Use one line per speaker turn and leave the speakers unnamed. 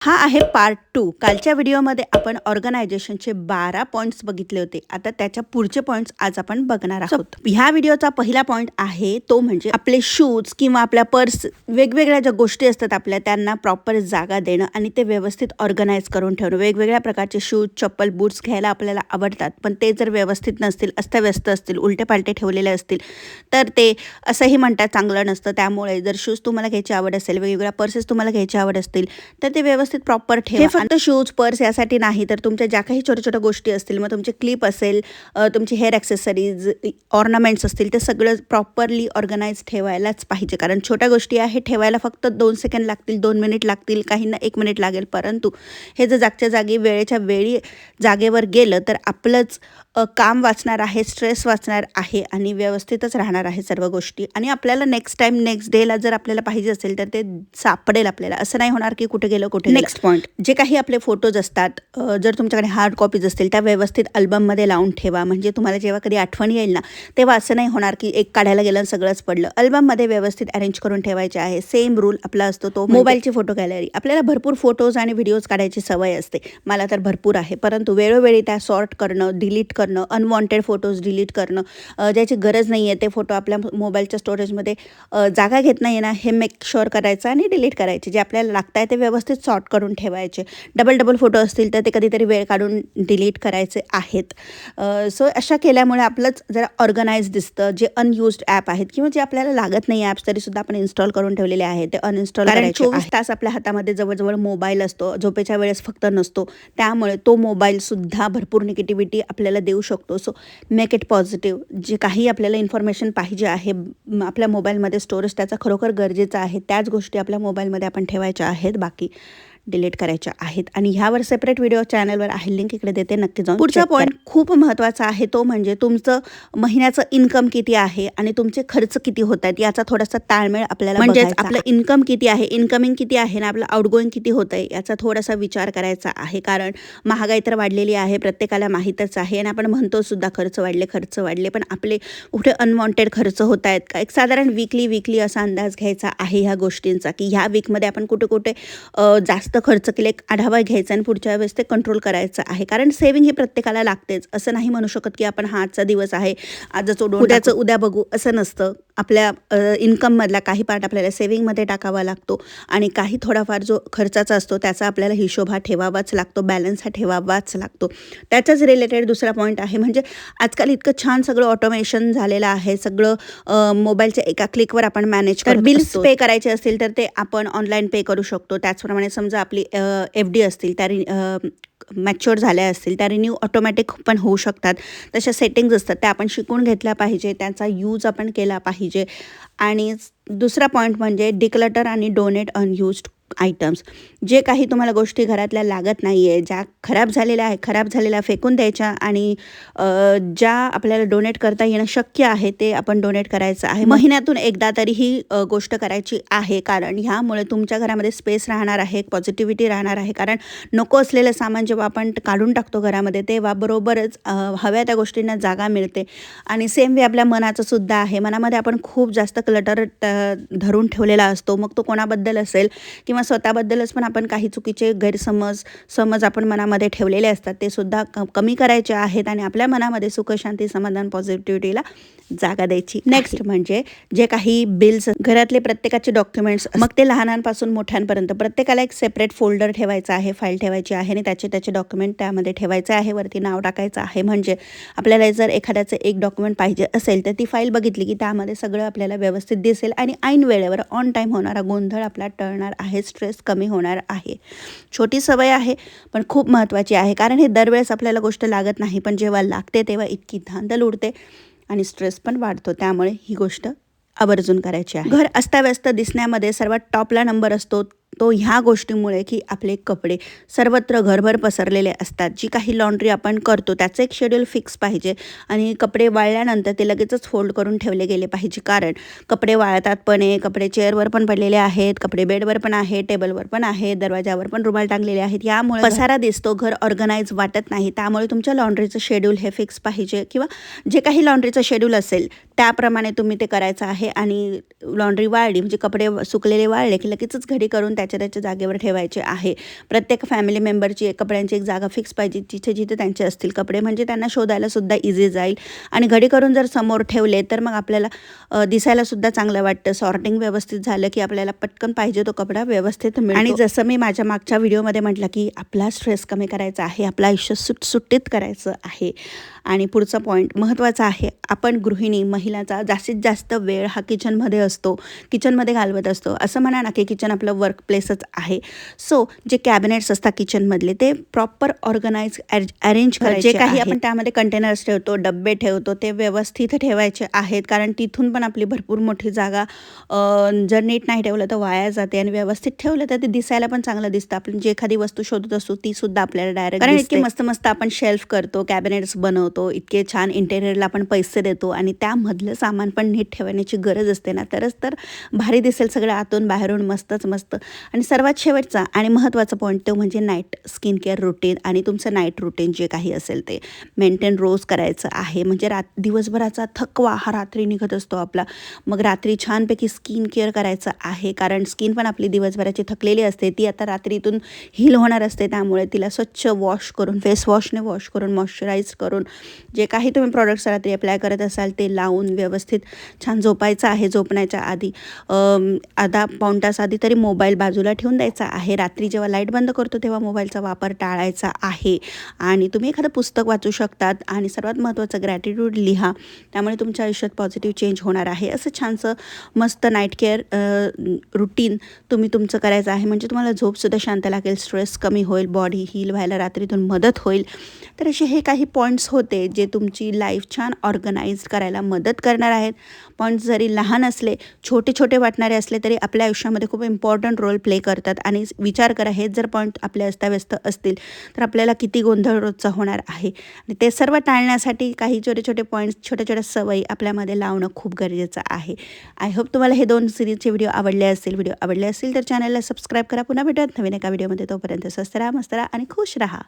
हा आहे पार्ट 2. कालच्या व्हिडिओमध्ये आपण ऑर्गनायझेशनचे 12 पॉइंट्स बघितले होते. आता त्याच्या पुढचे पॉइंट्स आज आपण बघणार आहोत. ह्या व्हिडिओचा पहिला पॉइंट आहे तो म्हणजे आपले शूज किंवा आपल्या पर्स, वेगवेगळ्या ज्या गोष्टी असतात आपल्या, त्यांना प्रॉपर जागा देणं आणि ते व्यवस्थित ऑर्गनाइज करून ठेवणं. वेगवेगळ्या प्रकारचे शूज, चप्पल, बूट्स घ्यायला आपल्याला आवडतात, पण ते जर व्यवस्थित नसतील, अस्ताव्यस्त असतील, उलटे पालटे ठेवलेले असतील, तर ते असंही म्हणतात चांगलं नसतं. त्यामुळे जर शूज तुम्हाला घ्यायची आवड असेल, वेगवेगळ्या पर्सेस तुम्हाला घ्यायची आवड असतील, तर ते व्यवस्थित प्रॉपर ठेवा. हे फक्त शूज, पर्स यासाठी नाही, तर तुमच्या ज्या काही छोट्या छोट्या गोष्टी असतील, मग तुमचे क्लिप असेल, तुमची हेअर ॲक्सेसरीज, ऑर्नामेंट्स असतील, ते सगळं प्रॉपरली ऑर्गनाइज ठेवायलाच पाहिजे. कारण छोट्या गोष्टी आहे, ठेवायला फक्त 2 सेकंड लागतील, 2 मिनिट लागतील, काहींना 1 मिनिट लागेल, परंतु हे जर जागच्या जागी वेळेच्या वेळी जागेवर गेलं तर आपलंच काम वाचणार आहे, स्ट्रेस वाचणार आहे आणि व्यवस्थितच राहणार आहे सर्व गोष्टी. आणि आपल्याला नेक्स्ट टाइम, नेक्स्ट डेला जर आपल्याला पाहिजे असेल तर ते सापडेल आपल्याला. असं नाही होणार की कुठे गेलं कुठे. नेक्स्ट पॉईंट, जे काही आपले फोटोज असतात, जर तुमच्याकडे हार्ड कॉपीज असतील, त्या व्यवस्थित अल्बममध्ये लावून ठेवा. म्हणजे तुम्हाला जेव्हा कधी आठवण येईल ना, तेव्हा असं नाही होणार की एक काढायला गेलं सगळंच पडलं. अल्बममध्ये व्यवस्थित अरेंज करून ठेवायचे आहे. सेम रूल आपला असतो तो मोबाईलची फोटो गॅलरी. आपल्याला भरपूर फोटोज आणि व्हिडिओज काढायची सवय असते, मला तर भरपूर आहे, परंतु वेळोवेळी त्या सॉर्ट करणं, डिलीट करणं, अनवॉन्टेड फोटोज डिलीट करणं, ज्याची गरज नाही आहे ते फोटो आपल्या मोबाईलच्या स्टोरेजमध्ये जागा घेत नाही ना, हे मेक शुअर करायचं आणि डिलीट करायचे. जे आपल्याला लागत आहे ते व्यवस्थित सॉर्ट करून ठेवायचे. डबल फोटो असतील तर ते कधीतरी वेळ काढून डिलीट करायचे आहेत. सो अशा केल्यामुळे आपलंच जरा ऑर्गनाइज दिसतं. जे अनयुज्ड ॲप आहेत किंवा जे आपल्याला लागत नाही ॲप्स, तरीसुद्धा आपण इन्स्टॉल करून ठेवलेले आहेत, ते अनइन्स्टॉल करायचे. 24 तास आपल्या हातामध्ये जवळजवळ मोबाईल असतो, झोपेच्या वेळेस फक्त नसतो. त्यामुळे तो मोबाईलसुद्धा भरपूर निगेटिव्हिटी आपल्याला देऊ शकतो. So make it positive. जे काही आपल्याला इन्फॉर्मेशन पाहिजे आहे आपल्या मोबाईलमध्ये, स्टोरेज त्याचा खरोखर गरजेचा आहे, त्याच गोष्टी आपल्या मोबाईलमध्ये आपण ठेवायच्या आहेत, बाकी डिलीट करायच्या आहेत. आणि ह्यावर सेपरेट व्हिडिओ चॅनलवर आहे, लिंक इकडे देते, नक्की जाऊन. पुढचा पॉईंट खूप महत्त्वाचा आहे, तो म्हणजे तुमचं महिन्याचं इन्कम किती आहे आणि तुमचे खर्च किती होत आहेत याचा थोडासा ताळमेळ आपल्याला, म्हणजेच आपलं इन्कम किती आहे, इन्कमिंग किती आहे ना, आपलं आउटगोईंग किती होत आहे याचा थोडासा विचार करायचा आहे. कारण महागाई तर वाढलेली आहे, प्रत्येकाला माहीतच आहे, आणि आपण म्हणतो सुद्धा खर्च वाढले, पण आपले कुठे अनवॉन्टेड खर्च होत आहेत का? एक साधारण वीकली असा अंदाज घ्यायचा आहे ह्या गोष्टींचा, की ह्या वीकमध्ये आपण कुठे जास्त खर्च केले, एक आढावा घ्यायचा आणि पुढच्या वेळेस ते कंट्रोल करायचं आहे. कारण सेव्हिंग ही प्रत्येकाला लागतेच. असं नाही म्हणू शकत की आपण आजचा दिवस आहे, आजच उद्याचं उद्या बघू, असं नसतं. आपल्या इन्कममधला काही पार्ट आपल्याला सेव्हिंगमध्ये टाकावा लागतो आणि काही थोडाफार जो खर्चाचा असतो त्याचा आपल्याला हिशोब हा ठेवावाच लागतो, बॅलन्स हा ठेवावाच लागतो. त्याच्याच रिलेटेड दुसरा पॉईंट आहे, म्हणजे आजकाल इतकं छान सगळं ऑटोमेशन झालेलं आहे, सगळं मोबाईलच्या एका क्लिकवर आपण मॅनेज करतो. बिल्स पे करायचे असतील तर ते आपण ऑनलाईन पे करू शकतो. त्याचप्रमाणे समजा आपली FD असतील, त्या मॅच्युअर झाल्या असतील, त्या रिन्यू ऑटोमॅटिक पण होऊ शकतात. तशा सेटिंग्ज असतात, त्या आपण शिकून घेतल्या पाहिजे, त्याचा यूज आपण केला पाहिजे. आणि दुसरा पॉईंट म्हणजे डिक्लटर आणि डोनेट अनयुज्ड आयटम्स. जे काही तुम्हाला गोष्टी घरातल्या लागत नाही आहे, ज्या खराब झालेल्या फेकून द्यायच्या आणि ज्या आपल्याला डोनेट करता येणं शक्य आहे ते आपण डोनेट करायचं आहे. महिन्यातून एकदा तरी ही गोष्ट करायची आहे, कारण ह्यामुळे तुमच्या घरामध्ये स्पेस राहणार आहे, पॉझिटिव्हिटी राहणार आहे. कारण नको असलेलं सामान जेव्हा आपण काढून टाकतो घरामध्ये, तेव्हा बरोबरच हव्या त्या गोष्टींना जागा मिळते. आणि सेम वे आपल्या मनाचं सुद्धा आहे. मनामध्ये आपण खूप जास्त क्लटर धरून ठेवलेला असतो, मग तो कोणाबद्दल असेल किंवा स्वतःबद्दलच पण आपण काही चुकीचे गैरसमज आपण मनामध्ये ठेवलेले असतात, ते सुद्धा कमी करायचे आहेत आणि आपल्या मनामध्ये सुख, शांती, समाधान, पॉझिटिव्हिटीला जागा द्यायची. नेक्स्ट म्हणजे जे काही बिल्स, घरातले प्रत्येकाचे डॉक्युमेंट्स, मग ते लहानांपासून मोठ्यांपर्यंत, प्रत्येकाला एक सेपरेट फोल्डर ठेवायचा आहे, फाईल ठेवायची आहे आणि त्याचे डॉक्युमेंट त्यामध्ये ठेवायचे आहे, वरती नाव टाकायचं आहे. म्हणजे आपल्याला जर एखाद्याचं एक डॉक्युमेंट पाहिजे असेल तर ती फाईल बघितली की त्यामध्ये सगळं आपल्याला व्यवस्थित दिसेल आणि ऐन वेळेवर ऑन टाईम होणारा गोंधळ आपला टळणार आहे, स्ट्रेस कमी होणार आहे. छोटी सवय आहे पण खूप महत्त्वाची आहे, कारण हे दरवेळेस आपल्याला गोष्ट लागत नाही, पण जेव्हा लागते तेव्हा इतकी धांदल उडते आणि स्ट्रेस पण वाढतो. त्यामुळे ही गोष्ट आवर्जून करायची आहे. घर अस्ताव्यस्त दिसण्यामध्ये सर्वात टॉपला नंबर असतो तो ह्या गोष्टीमुळे की आपले कपडे सर्वत्र घरभर पसरलेले असतात. जी काही लॉन्ड्री आपण करतो त्याचं एक शेड्यूल फिक्स पाहिजे आणि कपडे वाळल्यानंतर ते लगेचच फोल्ड करून ठेवले गेले पाहिजे. कारण कपडे वाळतात पण आहे, कपडे चेअरवर पण पडलेले आहेत, कपडे बेडवर पण आहे, टेबलवर पण आहे, दरवाजावर पण रुमाल टांगलेले आहेत. यामुळे पसारा दिसतो, घर ऑर्गनाइज वाटत नाही. त्यामुळे तुमच्या लॉन्ड्रीचं शेड्यूल हे फिक्स पाहिजे, किंवा जे काही लॉन्ड्रीचं शेड्यूल असेल त्याप्रमाणे तुम्ही ते करायचं आहे. आणि लॉन्ड्री वाळली म्हणजे कपडे सुकलेले वाळले की लगेचच घडी करून त्याच्या जागेवर ठेवायचे आहे. प्रत्येक फॅमिली मेंबरची कपड्यांची एक जागा फिक्स पाहिजे जिथे जिथे त्यांचे असतील कपडे, म्हणजे त्यांना शोधायला सुद्धा इझी जाईल. आणि घडी करून जर समोर ठेवले तर मग आपल्याला दिसायला सुद्धा चांगलं वाटतं. सॉर्टिंग व्यवस्थित झालं की आपल्याला पटकन पाहिजे तो कपडा व्यवस्थित मिळतो. आणि जसं मी माझ्या मागच्या व्हिडिओमध्ये म्हटलं की आपला स्ट्रेस कमी करायचा आहे, आपलं आयुष्य सुटसुटीत करायचं आहे. आणि पुढचा पॉईंट महत्त्वाचा आहे, आपण गृहिणी महिलाचा जास्तीत जास्त वेळ हा किचनमध्ये असतो, किचनमध्ये घालवत असतो. असं म्हणा ना की किचन आपलं वर्क प्लेसच आहे. सो जे कॅबिनेट्स असतात किचनमधले ते प्रॉपर ऑर्गनाईज अरेंज करायचे. जे काही आपण त्यामध्ये कंटेनर्स ठेवतो, डब्बे ठेवतो, ते व्यवस्थित ठेवायचे आहेत. कारण तिथून पण आपली भरपूर मोठी जागा जर नीट नाही ठेवलं तर वाया जाते. आणि व्यवस्थित ठेवलं तर ते दिसायला पण चांगलं दिसतं. आपण जे एखादी वस्तू शोधत असतो ती सुद्धा आपल्याला डायरेक्ट, कारण इतके मस्त मस्त आपण शेल्फ करतो, कॅबिनेट्स बनवतो, इतके छान इंटेरियरला आपण पैसे देतो आणि त्यामधलं सामान पण नीट ठेवण्याची गरज असते ना, तरच तर भारी दिसेल सगळं आतून बाहेरून मस्तच मस्त. आणि सर्वात शेवटचा आणि महत्त्वाचा पॉईंट तो म्हणजे नाईट स्किन केअर रुटीन. आणि तुमचं नाईट रुटीन जे काही असेल ते मेंटेन रोज करायचं आहे. म्हणजे दिवसभराचा थकवा हा रात्री निघत असतो आपला, मग रात्री छानपैकी स्किन केअर करायचं आहे. कारण स्किन पण आपली दिवसभराची थकलेली असते, ती आता रात्रीतून हील होणार असते. त्यामुळे तिला स्वच्छ वॉश करून, फेस वॉशने वॉश करून, मॉइश्चराईज करून, जे काही तुम्ही प्रॉडक्ट्स रात्री अप्लाय करत असाल ते लावून व्यवस्थित छान झोपायचं आहे. झोपण्याच्या आधी अर्धा पाऊण तास आधी तरी मोबाईल बाजूला ठेवून द्यायचा आहे. रात्री जेव्हा लाईट बंद करतो तेव्हा मोबाईलचा वापर टाळायचा आहे. आणि तुम्ही एखादं पुस्तक वाचू शकतात. आणि सर्वात महत्त्वाचं ग्रॅटिट्यूड लिहा, त्यामुळे तुमच्या आयुष्यात पॉझिटिव्ह चेंज होणार आहे. असं छानसं मस्त नाईट केअर रुटीन तुम्ही तुमचं करायचं आहे. म्हणजे तुम्हाला झोपसुद्धा शांत लागेल, स्ट्रेस कमी होईल, बॉडी हील व्हायला रात्रीतून मदत होईल. तर असे हे काही पॉईंट्स होते जे तुमची लाईफ छान ऑर्गनाइज करायला मदत करणार आहेत. पॉईंट्स जरी लहान असले, छोटे छोटे वाटणारे असले तरी आपल्या आयुष्यामध्ये खूप इम्पॉर्टंट रोल प्ले करतात. आणि विचार करा, हेच जर पॉईंट आपले अस्ताव्यस्त असतील तर आपल्याला किती गोंधळ रोजचा होणार आहे. आणि ते सर्व टाळण्यासाठी काही छोटे छोटे पॉईंट्स, छोट्या छोट्या सवयी आपल्यामध्ये लावणं खूप गरजेचं आहे. आय होप तुम्हाला हे 2 सिरीजचे व्हिडिओ आवडले असतील. व्हिडिओ आवडले असतील तर चॅनलला सबस्क्राईब करा. पुन्हा भेटूयात नवीन एका व्हिडिओमध्ये. तोपर्यंत स्वस्त राहा, मस्त राहा आणि खुश राहा.